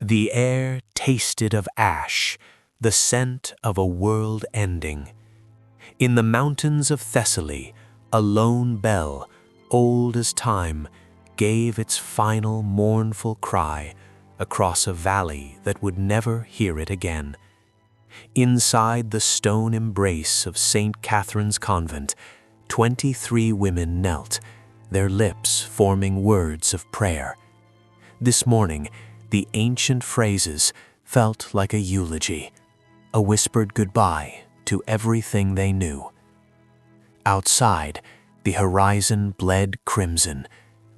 The air tasted of ash, the scent of a world ending. In the mountains of Thessaly, a lone bell, old as time, gave its final mournful cry across a valley that would never hear it again. Inside the stone embrace of St. Catherine's Convent, 23 women knelt, their lips forming words of prayer. This morning, the ancient phrases felt like a eulogy, a whispered goodbye to everything they knew. Outside, the horizon bled crimson,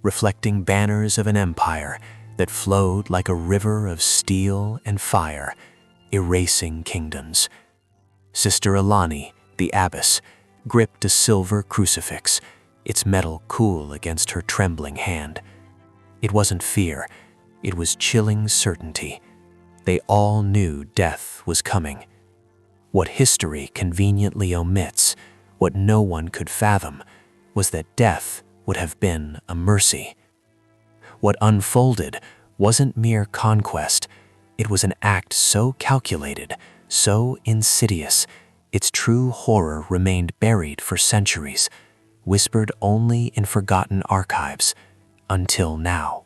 reflecting banners of an empire that flowed like a river of steel and fire, erasing kingdoms. Sister Alani, the abbess, gripped a silver crucifix, its metal cool against her trembling hand. It wasn't fear, it was chilling certainty. They all knew death was coming. What history conveniently omits, what no one could fathom, was that death would have been a mercy. What unfolded wasn't mere conquest, it was an act so calculated, so insidious, its true horror remained buried for centuries, whispered only in forgotten archives, until now.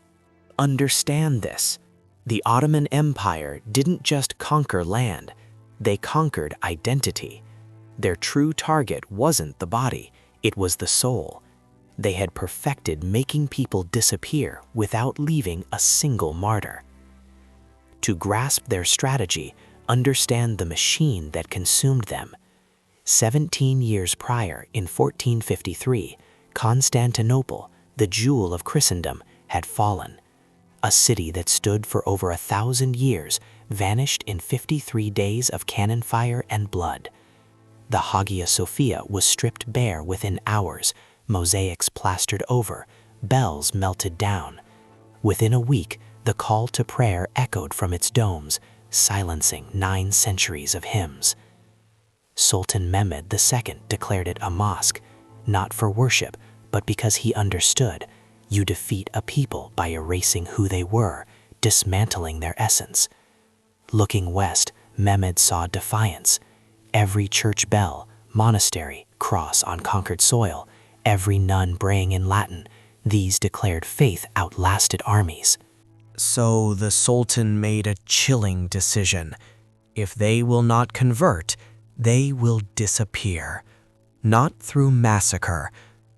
Understand this. The Ottoman Empire didn't just conquer land, they conquered identity. Their true target wasn't the body, it was the soul. They had perfected making people disappear without leaving a single martyr. To grasp their strategy, understand the machine that consumed them. 17 years prior, in 1453, Constantinople, the jewel of Christendom, had fallen. A city that stood for over 1,000 years vanished in 53 days of cannon fire and blood. The Hagia Sophia was stripped bare within hours, mosaics plastered over, bells melted down. Within a week, the call to prayer echoed from its domes, silencing 9 centuries of hymns. Sultan Mehmed II declared it a mosque, not for worship, but because he understood, you defeat a people by erasing who they were, dismantling their essence. Looking west, Mehmed saw defiance. Every church bell, monastery, cross on conquered soil, every nun praying in Latin, these declared faith outlasted armies. So the Sultan made a chilling decision. If they will not convert, they will disappear. Not through massacre.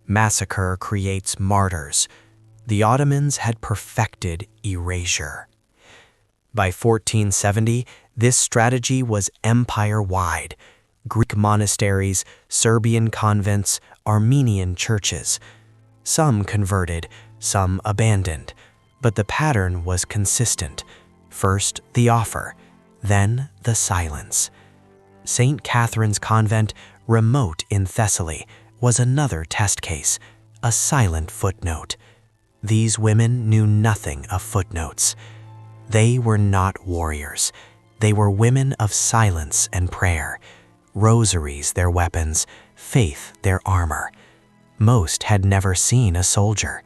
Massacre creates martyrs. The Ottomans had perfected erasure. By 1470, this strategy was empire-wide. Greek monasteries, Serbian convents, Armenian churches. Some converted, some abandoned. But the pattern was consistent. First the offer, then the silence. St. Catherine's Convent, remote in Thessaly, was another test case, a silent footnote. These women knew nothing of footnotes. They were not warriors. They were women of silence and prayer. Rosaries their weapons, faith their armor. Most had never seen a soldier.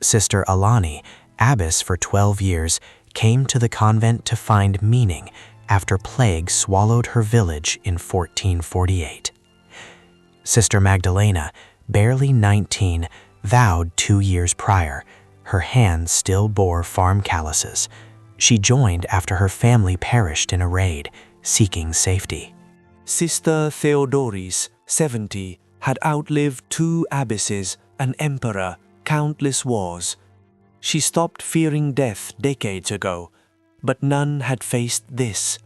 Sister Alani, abbess for 12 years, came to the convent to find meaning after plague swallowed her village in 1448. Sister Magdalena, barely 19, vowed 2 years prior. Her hands still bore farm calluses. She joined after her family perished in a raid, seeking safety. Sister Theodoris, 70, had outlived 2 abbesses, an emperor, countless wars. She stopped fearing death decades ago, but none had faced this.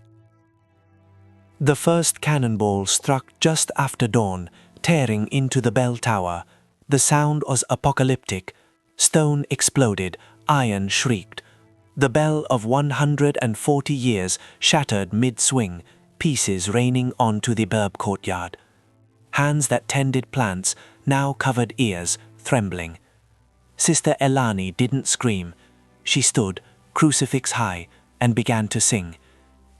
The first cannonball struck just after dawn, tearing into the bell tower. The sound was apocalyptic. Stone exploded, iron shrieked. The bell of 140 years shattered mid-swing, pieces raining onto the burb courtyard. Hands that tended plants now covered ears, trembling. Sister Elani didn't scream. She stood, crucifix high, and began to sing,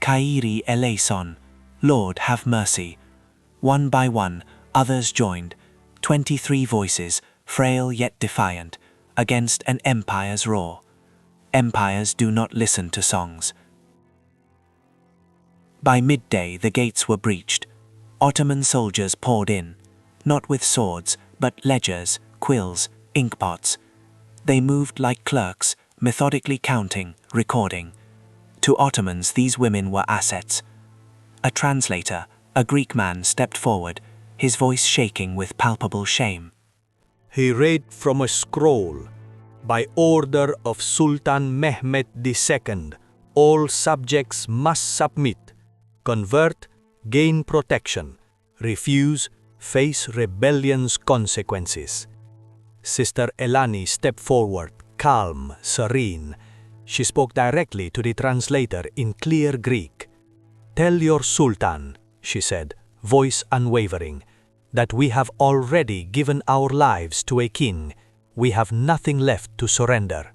Kyrie eleison, Lord have mercy. One by one, others joined, 23 voices, frail yet defiant, against an empire's roar. Empires do not listen to songs. By midday, the gates were breached. Ottoman soldiers poured in, not with swords, but ledgers, quills, inkpots. They moved like clerks, methodically counting, recording. To Ottomans, these women were assets. A translator, a Greek man, stepped forward, his voice shaking with palpable shame. He read from a scroll. By order of Sultan Mehmed II, all subjects must submit, convert, gain protection, refuse, face rebellion's consequences. Sister Elani stepped forward, calm, serene. She spoke directly to the translator in clear Greek. "Tell your Sultan," she said, voice unwavering, "that we have already given our lives to a king. We have nothing left to surrender."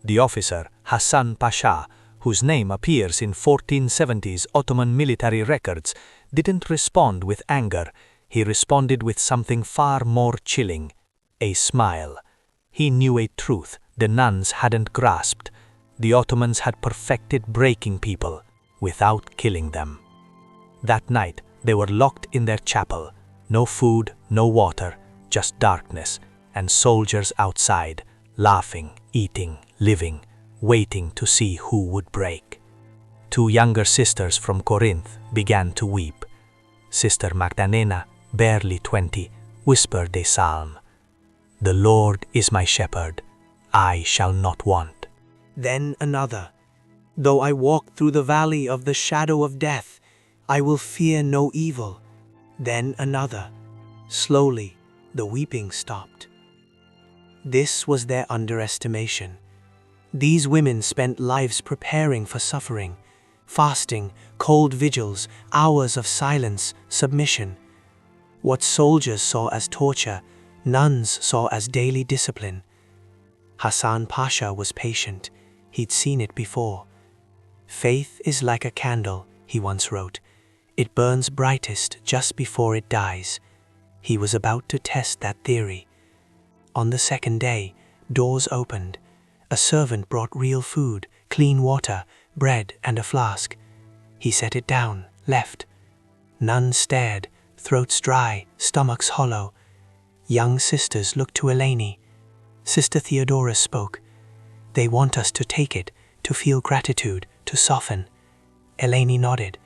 The officer, Hassan Pasha, whose name appears in 1470s Ottoman military records, didn't respond with anger. He responded with something far more chilling, a smile. He knew a truth the nuns hadn't grasped. The Ottomans had perfected breaking people without killing them. That night, they were locked in their chapel. No food, no water, just darkness, and soldiers outside, laughing, eating, living, waiting to see who would break. Two younger sisters from Corinth began to weep. Sister Magdalena, barely 20, whispered a psalm. "The Lord is my shepherd, I shall not want." Then another. "Though I walk through the valley of the shadow of death, I will fear no evil." Then another. Slowly, the weeping stopped. This was their underestimation. These women spent lives preparing for suffering, fasting, cold vigils, hours of silence, submission. What soldiers saw as torture, nuns saw as daily discipline. Hassan Pasha was patient. He'd seen it before. "Faith is like a candle," he once wrote. "It burns brightest just before it dies." He was about to test that theory. On the second day, doors opened. A servant brought real food, clean water, bread, and a flask. He set it down, left. Nuns stared, throats dry, stomachs hollow. Young sisters looked to Eleni. Sister Theodora spoke. "They want us to take it, to feel gratitude, to soften." Eleni nodded.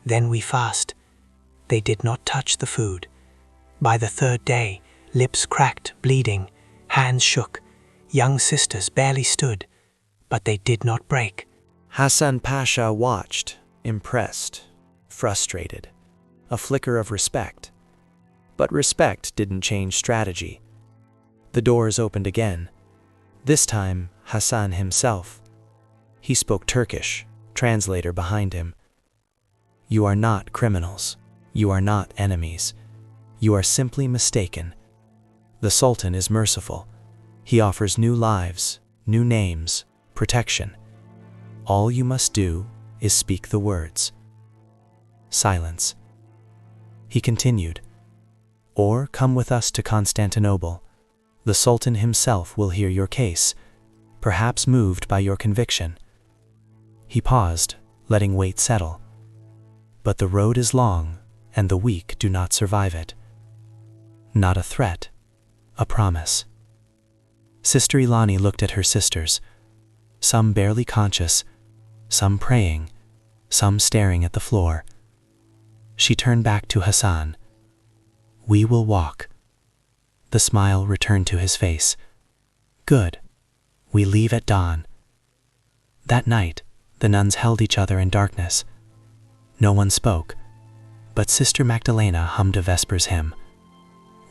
"Then we fast." They did not touch the food. By the third day, lips cracked, bleeding, hands shook. Young sisters barely stood, but they did not break. Hassan Pasha watched, impressed, frustrated, a flicker of respect. But respect didn't change strategy. The doors opened again. This time, Hassan himself. He spoke Turkish, translator behind him. "You are not criminals. You are not enemies. You are simply mistaken. The Sultan is merciful. He offers new lives, new names, protection. All you must do is speak the words." Silence. He continued, "Or come with us to Constantinople. The Sultan himself will hear your case, perhaps moved by your conviction." He paused, letting weight settle. "But the road is long, and the weak do not survive it." Not a threat, a promise. Sister Ilani looked at her sisters, some barely conscious, some praying, some staring at the floor. She turned back to Hassan. "We will walk." The smile returned to his face. "Good. We leave at dawn." That night, the nuns held each other in darkness. No one spoke, but Sister Magdalena hummed a Vespers hymn.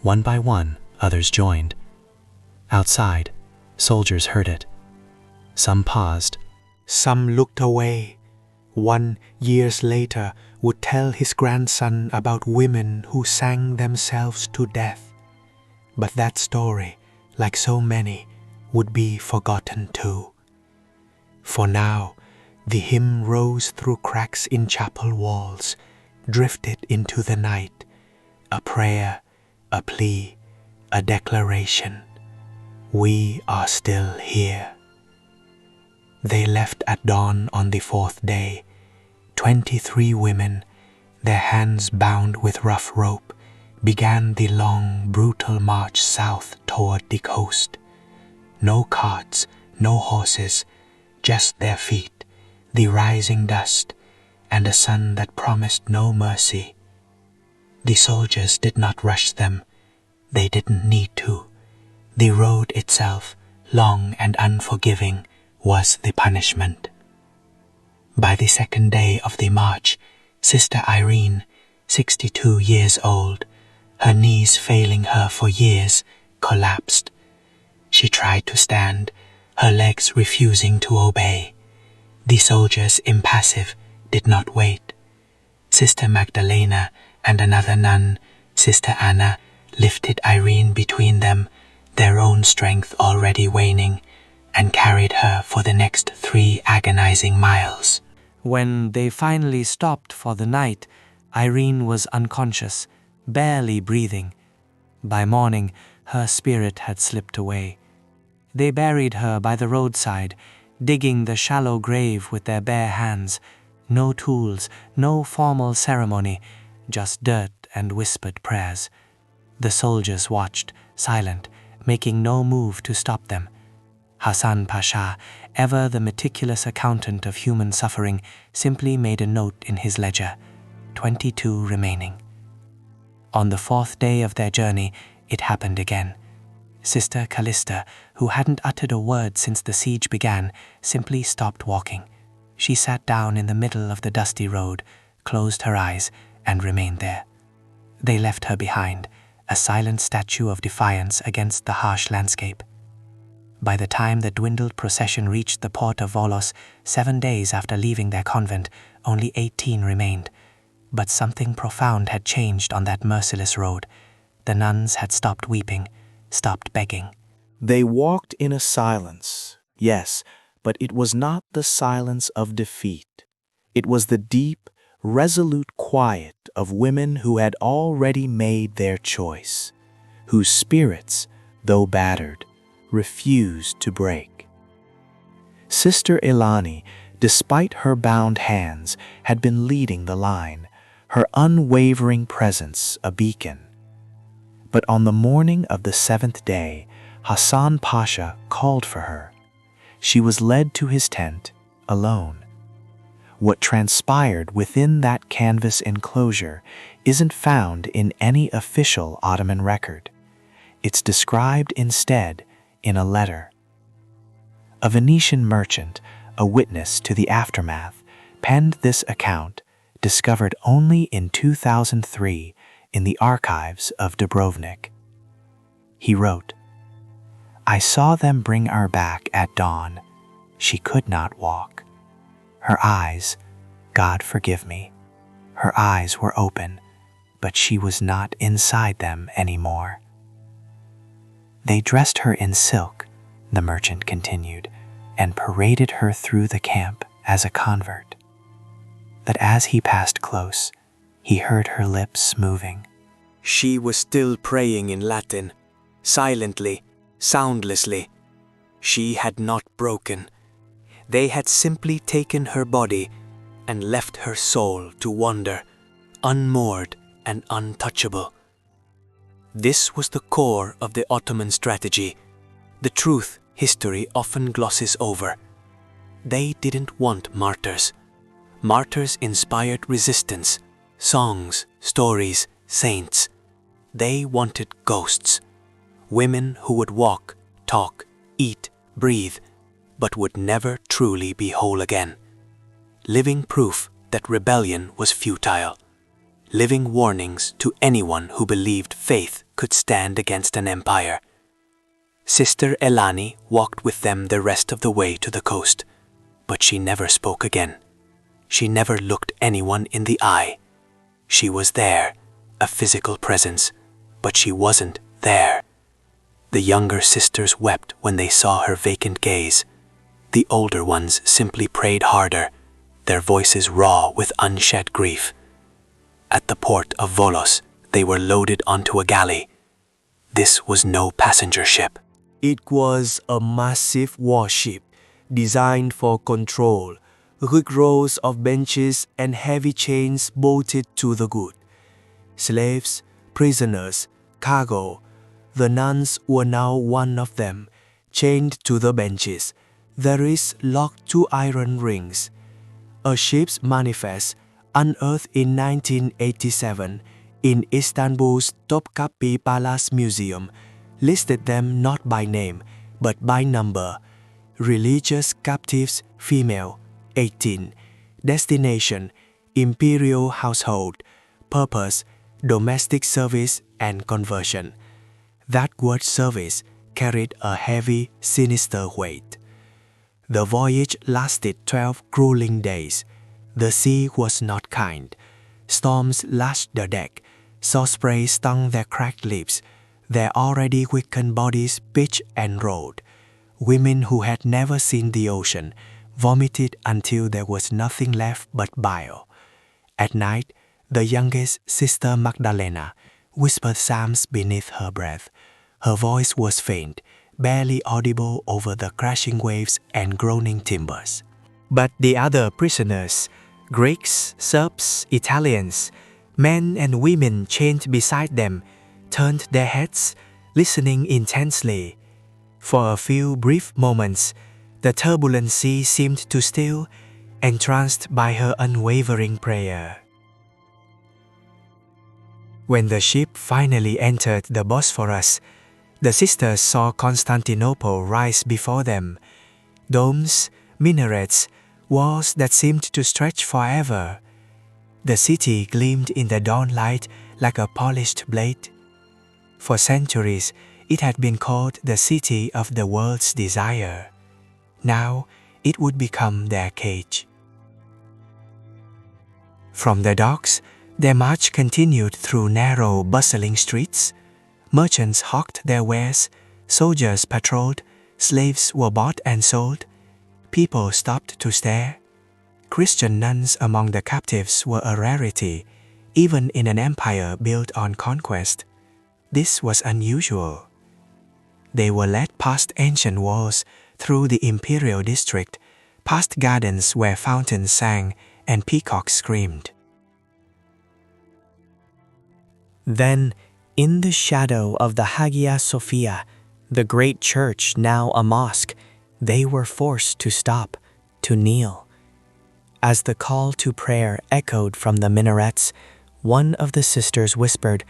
One by one, others joined. Outside, soldiers heard it. Some paused. Some looked away. One, years later, would tell his grandson about women who sang themselves to death. But that story, like so many, would be forgotten too. For now, the hymn rose through cracks in chapel walls, drifted into the night, a prayer, a plea, a declaration. We are still here. They left at dawn on the 4th day. 23 women, their hands bound with rough rope, began the long, brutal march south toward the coast. No carts, no horses, just their feet, the rising dust, and a sun that promised no mercy. The soldiers did not rush them. They didn't need to. The road itself, long and unforgiving, was the punishment. By the 2nd day of the march, Sister Irene, 62 years old, her knees failing her for years, collapsed. She tried to stand, her legs refusing to obey. The soldiers, impassive, did not wait. Sister Magdalena and another nun, Sister Anna, lifted Irene between them, their own strength already waning, and carried her for the next 3 agonizing miles. When they finally stopped for the night, Irene was unconscious, barely breathing. By morning, her spirit had slipped away. They buried her by the roadside, digging the shallow grave with their bare hands. No tools, no formal ceremony, just dirt and whispered prayers. The soldiers watched, silent, making no move to stop them. Hassan Pasha, ever the meticulous accountant of human suffering, simply made a note in his ledger, 22 remaining. On the 4th day of their journey, it happened again. Sister Callista, who hadn't uttered a word since the siege began, simply stopped walking. She sat down in the middle of the dusty road, closed her eyes, and remained there. They left her behind, a silent statue of defiance against the harsh landscape. By the time the dwindled procession reached the port of Volos, 7 days after leaving their convent, only 18 remained. But something profound had changed on that merciless road. The nuns had stopped weeping, stopped begging. They walked in a silence, yes, but it was not the silence of defeat. It was the deep, resolute quiet of women who had already made their choice, whose spirits, though battered, refused to break. Sister Elani, despite her bound hands, had been leading the line, her unwavering presence a beacon. But on the morning of the 7th day, Hassan Pasha called for her. She was led to his tent, alone. What transpired within that canvas enclosure isn't found in any official Ottoman record. It's described instead in a letter. A Venetian merchant, a witness to the aftermath, penned this account, discovered only in 2003 in the archives of Dubrovnik. He wrote, "I saw them bring her back at dawn. She could not walk. Her eyes, God forgive me, her eyes were open, but she was not inside them anymore. They dressed her in silk," the merchant continued, "and paraded her through the camp as a convert. But as he passed close, he heard her lips moving. She was still praying in Latin, silently, soundlessly. She had not broken. They had simply taken her body and left her soul to wander, unmoored and untouchable. This was the core of the Ottoman strategy, the truth history often glosses over. They didn't want martyrs. Martyrs inspired resistance, songs, stories, saints. They wanted ghosts, women who would walk, talk, eat, breathe, but would never truly be whole again. Living proof that rebellion was futile. Living warnings to anyone who believed faith could stand against an empire. Sister Elani walked with them the rest of the way to the coast, but she never spoke again. She never looked anyone in the eye. She was there, a physical presence, but she wasn't there. The younger sisters wept when they saw her vacant gaze. The older ones simply prayed harder, their voices raw with unshed grief. At the port of Volos, they were loaded onto a galley. This was no passenger ship. It was a massive warship, designed for control, with rows of benches and heavy chains bolted to the good. Slaves, prisoners, cargo. The nuns were now one of them, chained to the benches, their wrists locked to iron rings. A ship's manifest, unearthed in 1987 in Istanbul's Topkapi Palace Museum, listed them not by name, but by number. Religious captives, female, 18. Destination, imperial household. Purpose, domestic service and conversion. That word service carried a heavy, sinister weight. The voyage lasted 12 grueling days. The sea was not kind. Storms lashed the deck. Saw spray stung their cracked lips. Their already weakened bodies pitched and rolled. Women who had never seen the ocean vomited until there was nothing left but bile. At night, the youngest, Sister Magdalena, whispered psalms beneath her breath. Her voice was faint, barely audible over the crashing waves and groaning timbers. But the other prisoners, Greeks, Serbs, Italians, men and women chained beside them, turned their heads, listening intensely. For a few brief moments, the turbulent sea seemed to still, entranced by her unwavering prayer. When the ship finally entered the Bosphorus, the sisters saw Constantinople rise before them. Domes, minarets, walls that seemed to stretch forever. The city gleamed in the dawn light like a polished blade. For centuries, it had been called the city of the world's desire. Now, it would become their cage. From the docks, their march continued through narrow, bustling streets. Merchants hawked their wares, soldiers patrolled, slaves were bought and sold. People stopped to stare. Christian nuns among the captives were a rarity, even in an empire built on conquest. This was unusual. They were led past ancient walls, through the imperial district, past gardens where fountains sang and peacocks screamed. Then, in the shadow of the Hagia Sophia, the great church now a mosque, they were forced to stop, to kneel. As the call to prayer echoed from the minarets, one of the sisters whispered,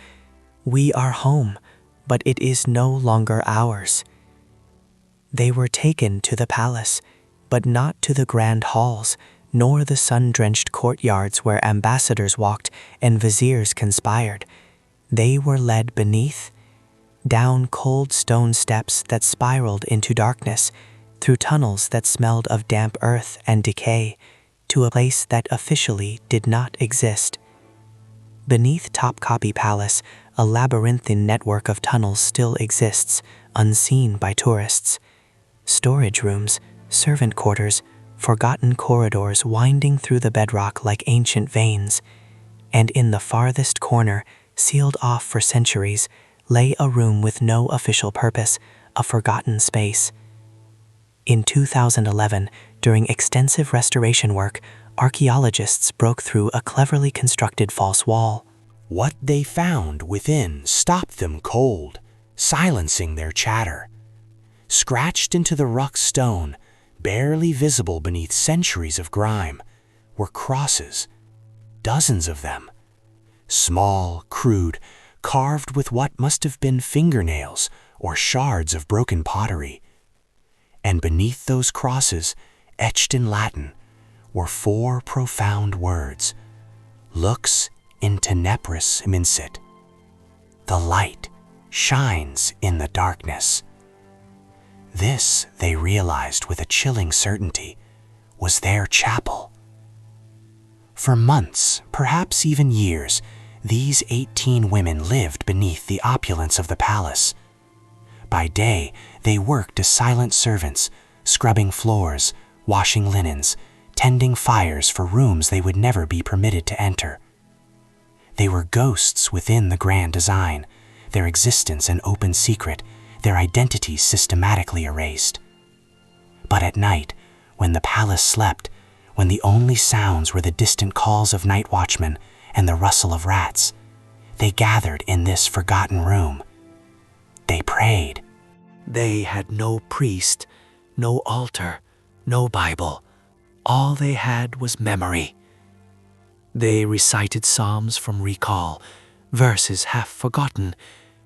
"We are home, but it is no longer ours." They were taken to the palace, but not to the grand halls, nor the sun-drenched courtyards where ambassadors walked and viziers conspired. They were led beneath, down cold stone steps that spiraled into darkness, through tunnels that smelled of damp earth and decay, to a place that officially did not exist. Beneath Topkapi Palace, a labyrinthine network of tunnels still exists, unseen by tourists. Storage rooms, servant quarters, forgotten corridors winding through the bedrock like ancient veins. And in the farthest corner, sealed off for centuries, lay a room with no official purpose, a forgotten space. In 2011, during extensive restoration work, archaeologists broke through a cleverly constructed false wall. What they found within stopped them cold, silencing their chatter. Scratched into the rough stone, barely visible beneath centuries of grime, were crosses, dozens of them. Small, crude, carved with what must have been fingernails or shards of broken pottery. And beneath those crosses, etched in Latin, were 4 profound words: Lux in tenebris mincit. The light shines in the darkness. This, they realized with a chilling certainty, was their chapel. For months, perhaps even years, these 18 women lived beneath the opulence of the palace. By day, they worked as silent servants, scrubbing floors, washing linens, tending fires for rooms they would never be permitted to enter. They were ghosts within the grand design, their existence an open secret, their identities systematically erased. But at night, when the palace slept, when the only sounds were the distant calls of night watchmen and the rustle of rats. They gathered in this forgotten room. They prayed. They had no priest, no altar, no Bible. All they had was memory. They recited psalms from recall, verses half forgotten,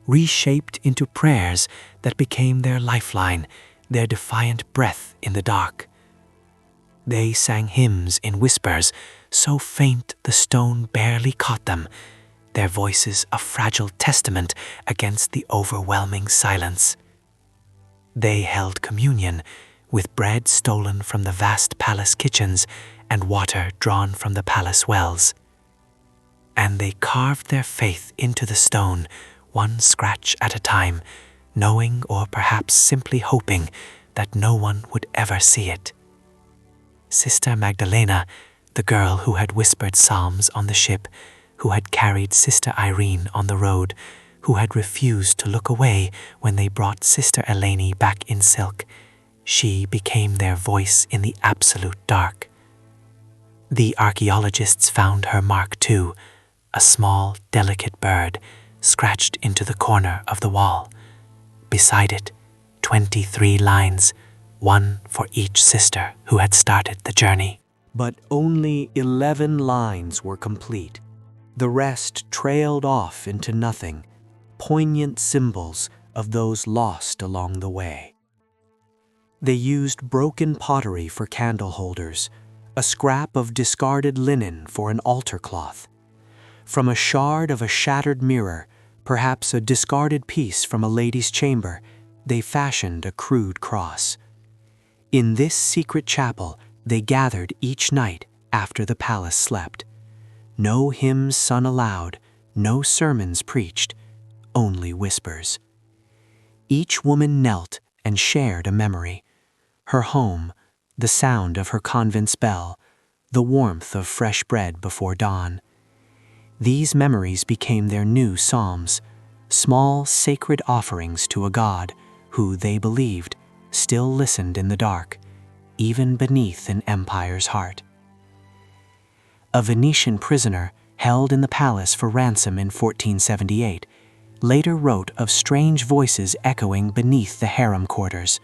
reshaped into prayers that became their lifeline, their defiant breath in the dark. They sang hymns in whispers, so faint the stone barely caught them, their voices a fragile testament against the overwhelming silence. They held communion, with bread stolen from the vast palace kitchens and water drawn from the palace wells. And they carved their faith into the stone, one scratch at a time, knowing or perhaps simply hoping that no one would ever see it. Sister Magdalena, the girl who had whispered psalms on the ship, who had carried Sister Irene on the road, who had refused to look away when they brought Sister Eleni back in silk, she became their voice in the absolute dark. The archaeologists found her mark too, a small, delicate bird scratched into the corner of the wall. Beside it, 23 lines, one for each sister who had started the journey. But only 11 lines were complete. The rest trailed off into nothing, poignant symbols of those lost along the way. They used broken pottery for candle holders, a scrap of discarded linen for an altar cloth. From a shard of a shattered mirror, perhaps a discarded piece from a lady's chamber, they fashioned a crude cross. In this secret chapel, they gathered each night after the palace slept. No hymns sung aloud, no sermons preached, only whispers. Each woman knelt and shared a memory. Her home, the sound of her convent's bell, the warmth of fresh bread before dawn. These memories became their new psalms, small sacred offerings to a God who, they believed, still listened in the dark, even beneath an empire's heart. A Venetian prisoner held in the palace for ransom in 1478 later wrote of strange voices echoing beneath the harem quarters,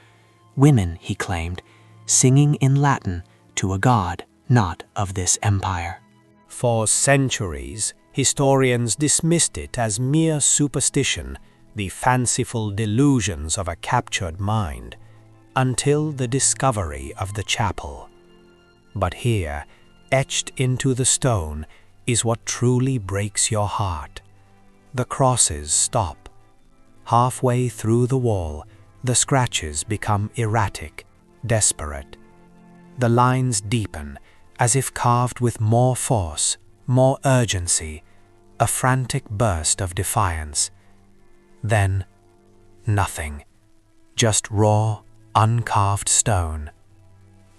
women, he claimed, singing in Latin to a god not of this empire. For centuries, historians dismissed it as mere superstition, the fanciful delusions of a captured mind, until the discovery of the chapel. But here, etched into the stone, is what truly breaks your heart. The crosses stop. Halfway through the wall, the scratches become erratic, desperate. The lines deepen, as if carved with more force, more urgency, a frantic burst of defiance. Then, nothing. Just raw, uncarved stone.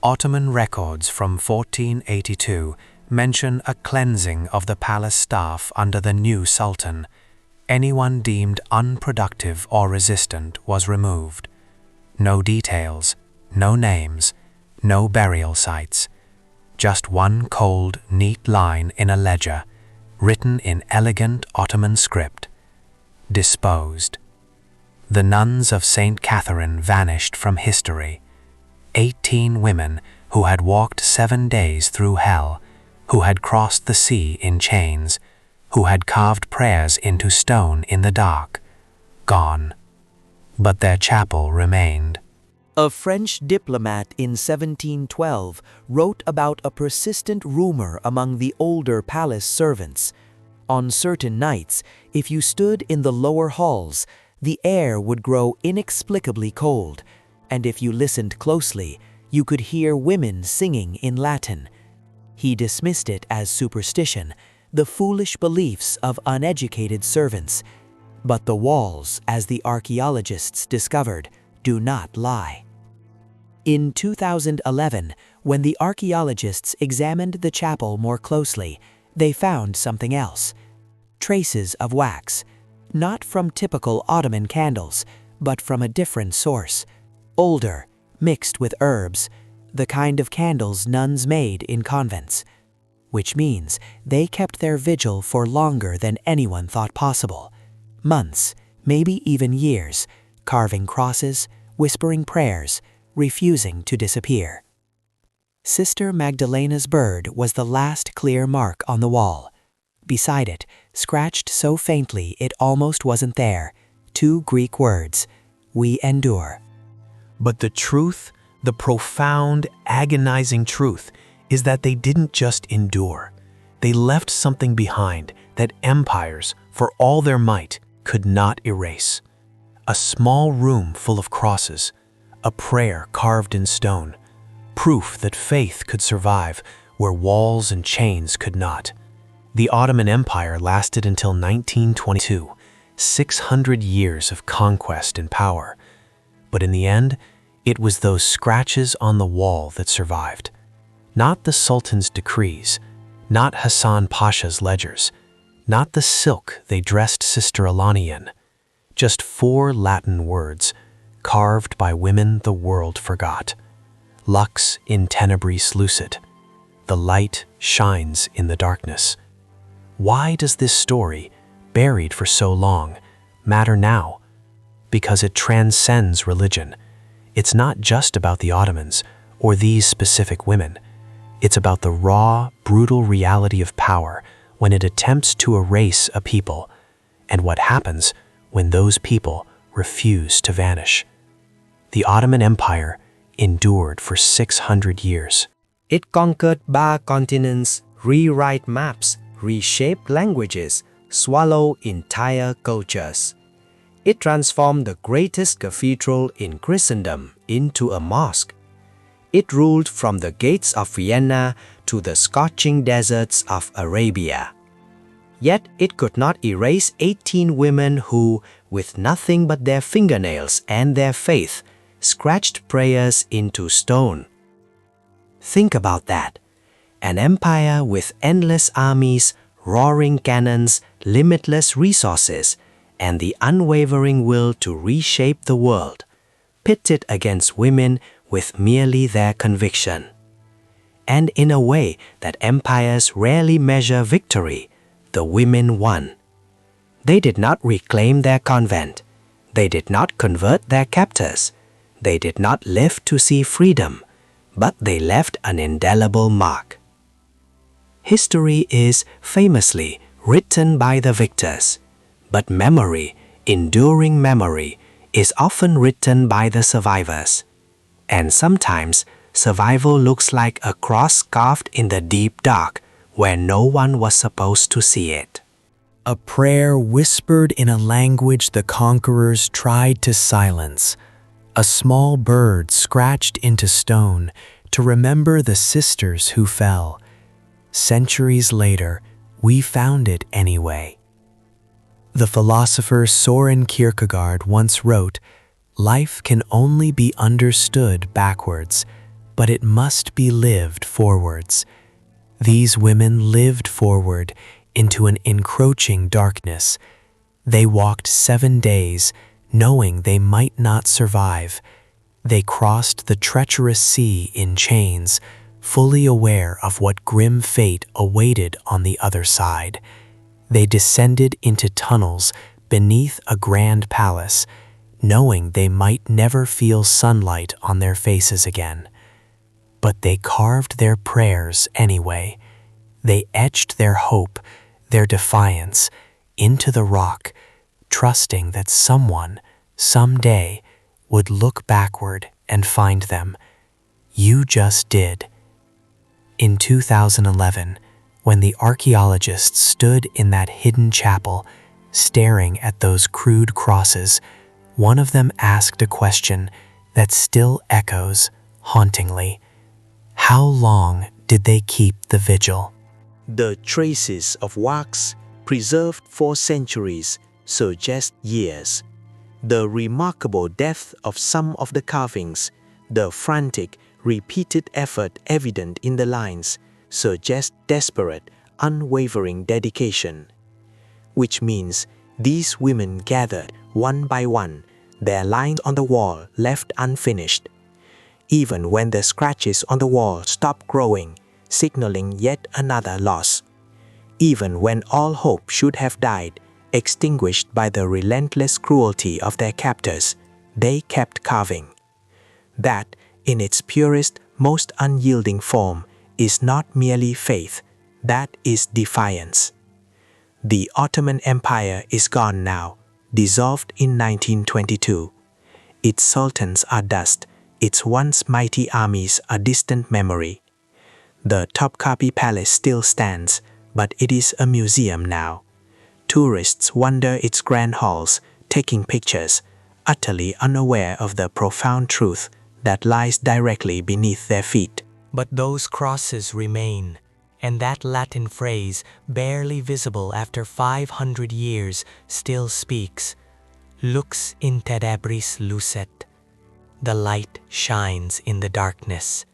Ottoman records from 1482 mention a cleansing of the palace staff under the new sultan. Anyone deemed unproductive or resistant was removed. No details, no names, no burial sites. Just one cold, neat line in a ledger, written in elegant Ottoman script. Disposed. The nuns of St. Catherine vanished from history. 18 women who had walked 7 days through hell, who had crossed the sea in chains, who had carved prayers into stone in the dark, gone. But their chapel remained. A French diplomat in 1712 wrote about a persistent rumor among the older palace servants. On certain nights, if you stood in the lower halls, the air would grow inexplicably cold, and if you listened closely, you could hear women singing in Latin. He dismissed it as superstition, the foolish beliefs of uneducated servants. But the walls, as the archaeologists discovered, do not lie. In 2011, when the archaeologists examined the chapel more closely, they found something else. Traces of wax, not from typical Ottoman candles, but from a different source. Older, mixed with herbs, the kind of candles nuns made in convents, which means they kept their vigil for longer than anyone thought possible. Months, maybe even years, carving crosses, whispering prayers, refusing to disappear. Sister Magdalena's bird was the last clear mark on the wall. Beside it, scratched so faintly it almost wasn't there, 2 Greek words, "We endure." But the truth, the profound, agonizing truth, is that they didn't just endure. They left something behind that empires, for all their might, could not erase. A small room full of crosses, a prayer carved in stone, proof that faith could survive where walls and chains could not. The Ottoman Empire lasted until 1922, 600 years of conquest and power. But in the end, it was those scratches on the wall that survived. Not the Sultan's decrees, not Hassan Pasha's ledgers, not the silk they dressed Sister Alani in. Just 4 Latin words, carved by women the world forgot. Lux in tenebris lucet. The light shines in the darkness. Why does this story, buried for so long, matter now? Because it transcends religion. It's not just about the Ottomans or these specific women. It's about the raw, brutal reality of power when it attempts to erase a people, and what happens when those people refuse to vanish. The Ottoman Empire endured for 600 years. It conquered bar continents, rewrite maps, reshape languages, swallow entire cultures. It transformed the greatest cathedral in Christendom into a mosque. It ruled from the gates of Vienna to the scorching deserts of Arabia. Yet it could not erase 18 women who, with nothing but their fingernails and their faith, scratched prayers into stone. Think about that. An empire with endless armies, roaring cannons, limitless resources, and the unwavering will to reshape the world, pitted against women with merely their conviction. And in a way that empires rarely measure victory, the women won. They did not reclaim their convent. They did not convert their captors. They did not live to see freedom, but they left an indelible mark. History is famously written by the victors, but memory, enduring memory, is often written by the survivors. And sometimes, survival looks like a cross carved in the deep dark where no one was supposed to see it. A prayer whispered in a language the conquerors tried to silence. A small bird scratched into stone to remember the sisters who fell. Centuries later, we found it anyway. The philosopher Soren Kierkegaard once wrote, "Life can only be understood backwards, but it must be lived forwards." These women lived forward into an encroaching darkness. They walked 7 days, knowing they might not survive. They crossed the treacherous sea in chains, fully aware of what grim fate awaited on the other side. They descended into tunnels beneath a grand palace, knowing they might never feel sunlight on their faces again. But they carved their prayers anyway. They etched their hope, their defiance, into the rock, trusting that someone, someday, would look backward and find them. You just did. In 2011, when the archaeologists stood in that hidden chapel, staring at those crude crosses, one of them asked a question that still echoes hauntingly. How long did they keep the vigil? The traces of wax preserved for centuries suggest years. The remarkable depth of some of the carvings, the frantic, repeated effort evident in the lines, suggest desperate, unwavering dedication. Which means these women gathered one by one, their lines on the wall left unfinished. even when the scratches on the wall stop growing, signaling yet another loss. Even when all hope should have died, extinguished by the relentless cruelty of their captors, they kept carving. That, in its purest, most unyielding form, is not merely faith, that is defiance. The Ottoman Empire is gone now, dissolved in 1922. Its sultans are dust, its once mighty armies a distant memory. The Topkapi Palace still stands, but it is a museum now. Tourists wander its grand halls, taking pictures, utterly unaware of the profound truth that lies directly beneath their feet. But those crosses remain, and that Latin phrase, barely visible after 500 years, still speaks. Lux in tenebris lucet. The light shines in the darkness.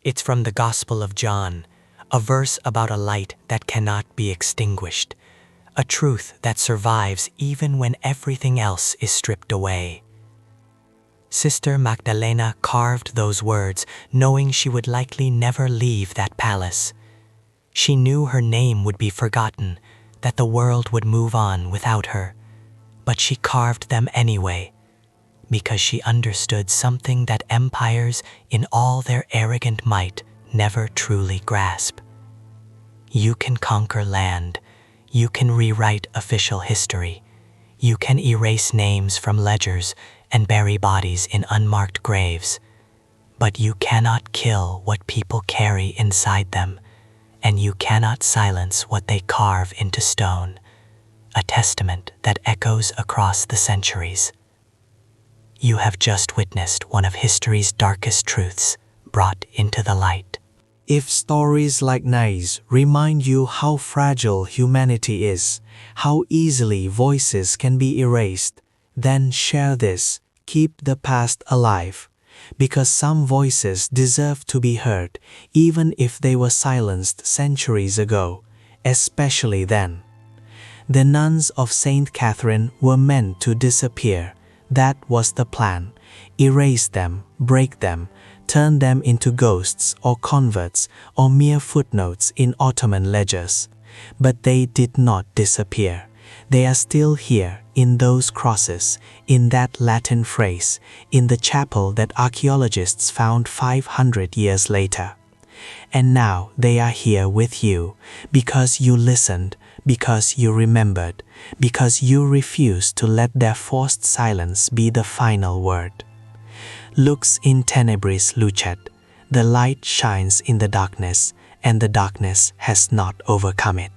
It's from the Gospel of John, a verse about a light that cannot be extinguished, a truth that survives even when everything else is stripped away. Sister Magdalena carved those words, knowing she would likely never leave that palace. She knew her name would be forgotten, that the world would move on without her. But she carved them anyway, because she understood something that empires in all their arrogant might never truly grasp. You can conquer land, you can rewrite official history, you can erase names from ledgers and bury bodies in unmarked graves, but you cannot kill what people carry inside them, and you cannot silence what they carve into stone, a testament that echoes across the centuries. You have just witnessed one of history's darkest truths brought into the light. If stories like these remind you how fragile humanity is, how easily voices can be erased, then share this, keep the past alive, because some voices deserve to be heard, even if they were silenced centuries ago, especially then. The nuns of Saint Catherine were meant to disappear. That was the plan. Erase them, break them, turn them into ghosts or converts or mere footnotes in Ottoman ledgers. But they did not disappear. They are still here in those crosses, in that Latin phrase, in the chapel that archaeologists found 500 years later. And now they are here with you, because you listened, because you remembered, because you refused to let their forced silence be the final word. Lux in tenebris lucet. The light shines in the darkness, and the darkness has not overcome it.